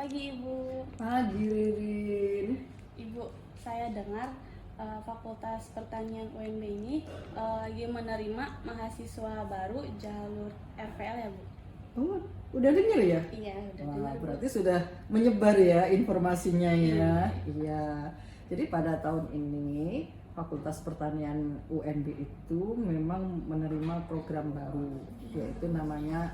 pagi Ibu. Pagi Ririn. Ibu, saya dengar Fakultas Pertanian UNB ini lagi menerima mahasiswa baru jalur RPL ya Bu? Oh, udah denger ya? Iya, udah Wah, dengar Bu. berarti sudah menyebar ya informasinya ya. Iya. Jadi pada tahun ini Fakultas Pertanian UNB itu memang menerima program baru, yaitu namanya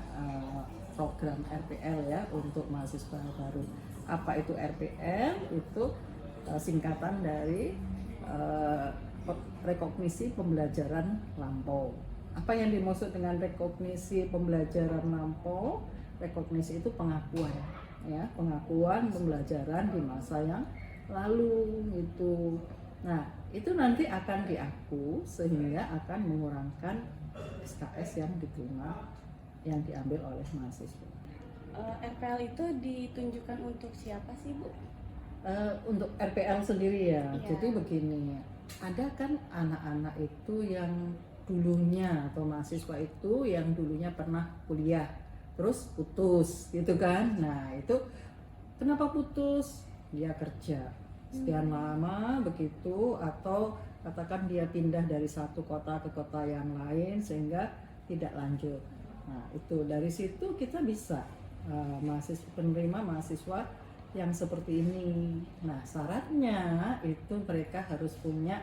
program RPL ya untuk mahasiswa baru. Apa itu RPL? Itu singkatan dari rekognisi pembelajaran lampau. Apa yang dimaksud dengan rekognisi pembelajaran lampau? Rekognisi itu pengakuan, ya, pengakuan pembelajaran di masa yang lalu gitu. Nah, itu nanti akan diaku sehingga akan mengurangkan SKS yang diterima, yang diambil oleh mahasiswa. RPL itu ditunjukkan untuk siapa sih Bu? Untuk RPL sendiri ya. Iya. Jadi begini, ada kan anak-anak itu yang dulunya atau mahasiswa itu yang dulunya pernah kuliah terus putus gitu kan. Nah, itu kenapa putus? Dia kerja sekian lama begitu, atau katakan dia pindah dari satu kota ke kota yang lain sehingga tidak lanjut. Nah, itu dari situ kita bisa mahasiswa, penerima mahasiswa yang seperti ini. Nah, syaratnya itu mereka harus punya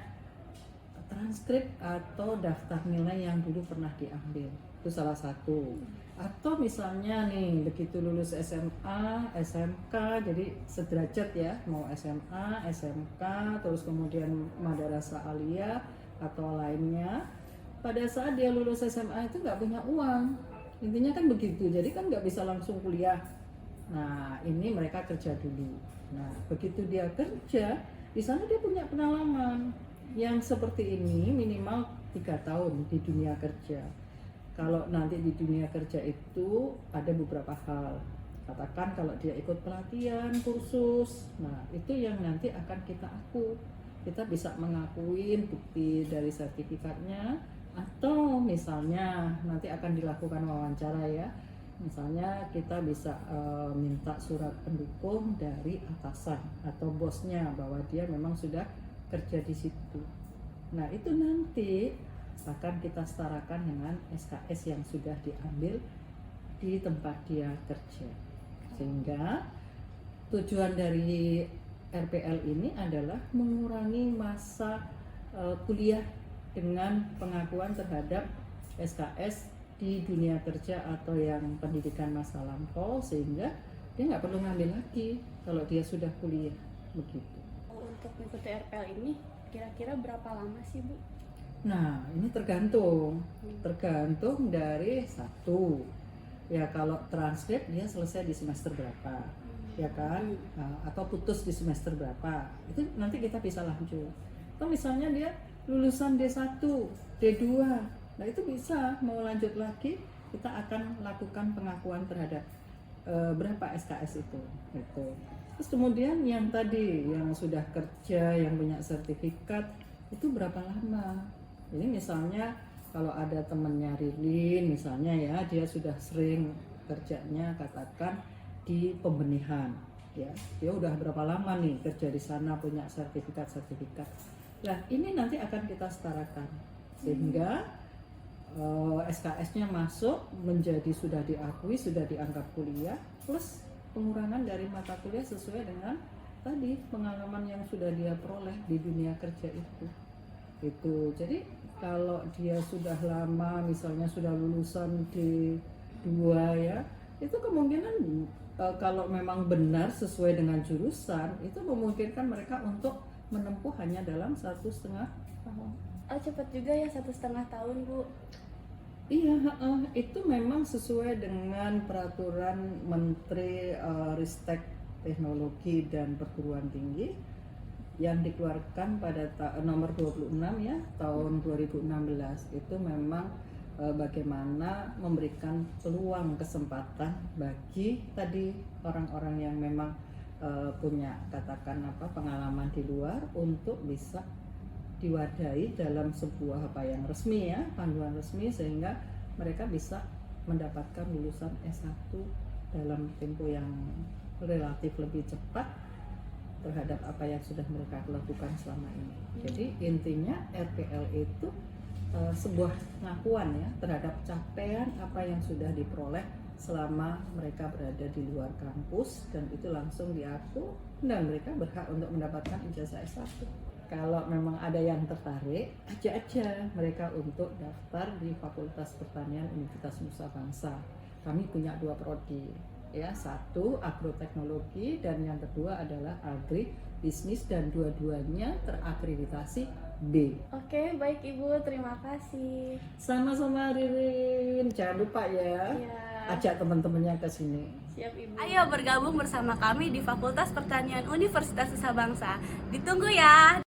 transkrip atau daftar nilai yang dulu pernah diambil. Itu salah satu. Atau misalnya nih, begitu lulus SMA, SMK, jadi sederajat ya, mau SMA, SMK, terus kemudian madrasah aliyah atau lainnya. Pada saat dia lulus SMA itu nggak punya uang. Intinya kan begitu, jadi kan nggak bisa langsung kuliah. Nah, ini mereka kerja dulu. Nah, begitu dia kerja, di sana dia punya pengalaman yang seperti ini minimal 3 tahun di dunia kerja. Kalau nanti di dunia kerja itu ada beberapa hal. Katakan kalau dia ikut pelatihan, kursus, nah itu yang nanti akan kita aku. Kita bisa mengakuin bukti dari sertifikatnya, atau misalnya nanti akan dilakukan wawancara ya. Misalnya kita bisa minta surat pendukung dari atasan atau bosnya bahwa dia memang sudah kerja di situ. Nah, itu nanti akan kita setarakan dengan SKS yang sudah diambil di tempat dia kerja. Sehingga tujuan dari RPL ini adalah mengurangi masa kuliah dengan pengakuan terhadap SKS di dunia kerja atau yang pendidikan masa lampau, sehingga dia nggak perlu ngambil lagi kalau dia sudah kuliah begitu. Untuk mengikuti RPL ini kira-kira berapa lama sih Bu? Nah, ini tergantung dari satu ya, kalau transkrip dia selesai di semester berapa ya kan, atau putus di semester berapa, itu nanti kita bisa lanjut. Atau misalnya dia lulusan D1, D2, nah itu bisa mau lanjut lagi, kita akan lakukan pengakuan terhadap berapa SKS itu gitu. Terus kemudian yang tadi yang sudah kerja, yang punya sertifikat, itu berapa lama. Ini misalnya kalau ada temennya Rilin misalnya ya, dia sudah sering kerjanya katakan di pembenihan ya, dia udah berapa lama nih kerja di sana, punya sertifikat. Nah, ini nanti akan kita setarakan sehingga SKS-nya masuk menjadi sudah diakui, sudah dianggap kuliah, plus pengurangan dari mata kuliah sesuai dengan tadi pengalaman yang sudah dia peroleh di dunia kerja itu. Jadi kalau dia sudah lama, misalnya sudah lulusan D2 ya, itu kemungkinan kalau memang benar sesuai dengan jurusan, itu memungkinkan mereka untuk menempuh hanya dalam 1,5 tahun. Oh, cepat juga ya, 1,5 tahun Bu. Iya, itu memang sesuai dengan peraturan Menteri Ristek Teknologi dan Perguruan Tinggi yang dikeluarkan pada nomor 26 ya tahun 2016. Itu memang bagaimana memberikan peluang kesempatan bagi tadi orang-orang yang memang punya katakan pengalaman di luar untuk bisa diwadahi dalam sebuah yang resmi ya, panduan resmi, sehingga mereka bisa mendapatkan lulusan S1 dalam tempo yang relatif lebih cepat terhadap apa yang sudah mereka lakukan selama ini. Jadi intinya RPL itu sebuah pengakuan ya terhadap capaian apa yang sudah diperoleh selama mereka berada di luar kampus, dan itu langsung diaku dan mereka berhak untuk mendapatkan ijazah S1. Kalau memang ada yang tertarik, ajak aja mereka untuk daftar di Fakultas Pertanian Universitas Nusa Bangsa. Kami punya 2 prodi, ya, satu agroteknologi dan yang kedua adalah agri bisnis, dan dua-duanya terakreditasi B. Oke, baik Ibu, terima kasih. Sama-sama Ririn, jangan lupa ya, Ya, ajak teman-temannya ke sini. siap Ibu. Ayo bergabung bersama kami di Fakultas Pertanian Universitas Nusa Bangsa. Ditunggu ya.